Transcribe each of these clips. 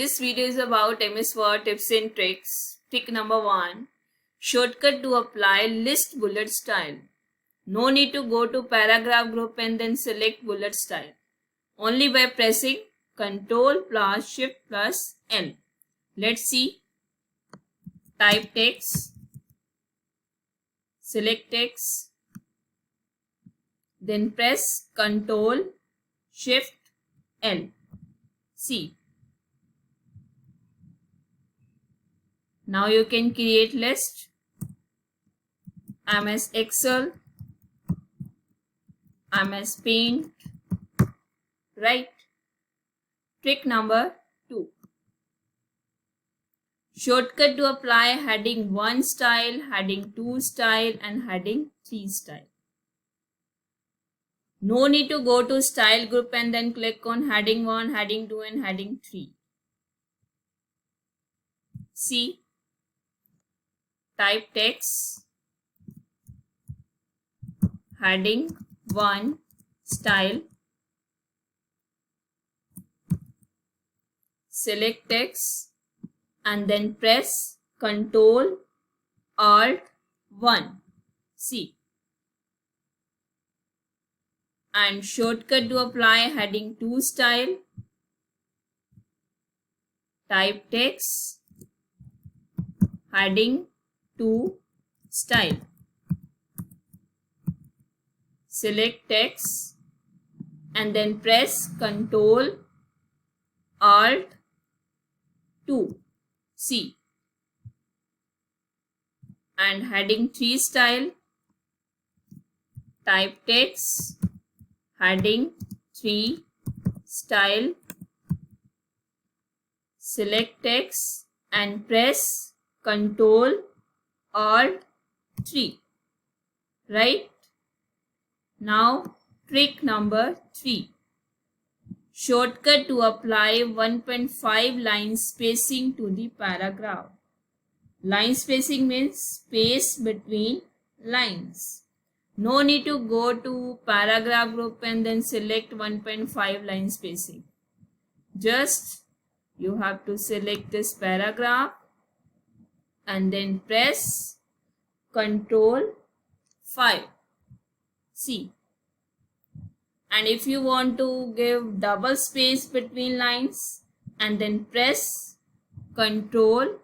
this video is about MS Word tips and tricks. Trick number 1. Shortcut to apply list bullet style. No need to go to paragraph group and then select bullet style. Only by pressing Ctrl plus Shift plus L. Let's see. Type text. Select text. Then press Ctrl Shift L. See. Now you can create list. MS Excel, MS Paint, right? Trick number 2. Shortcut to apply heading 1 style, heading 2 style and heading 3 style. No need to go to style group and then click on heading 1, heading 2 and heading 3. See. Type text. Heading 1 style. Select text and then press Ctrl Alt 1. See. And shortcut to apply heading 2 style. Type text. Heading 2 style. Select text and then press Ctrl Alt 2. See. And heading 3 style. Type text. Heading 3 style. Select text and press Ctrl Alt 3. Right? Now trick number 3. Shortcut to apply 1.5 line spacing to the paragraph. Line spacing means space between lines. No need to go to paragraph group and then select 1.5 line spacing. Just you have to select this paragraph and then press Ctrl 5. See. And if you want to give double space between lines and then press Ctrl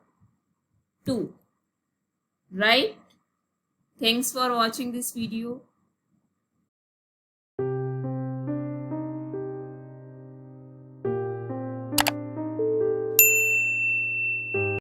2. Right? Thanks for watching this video.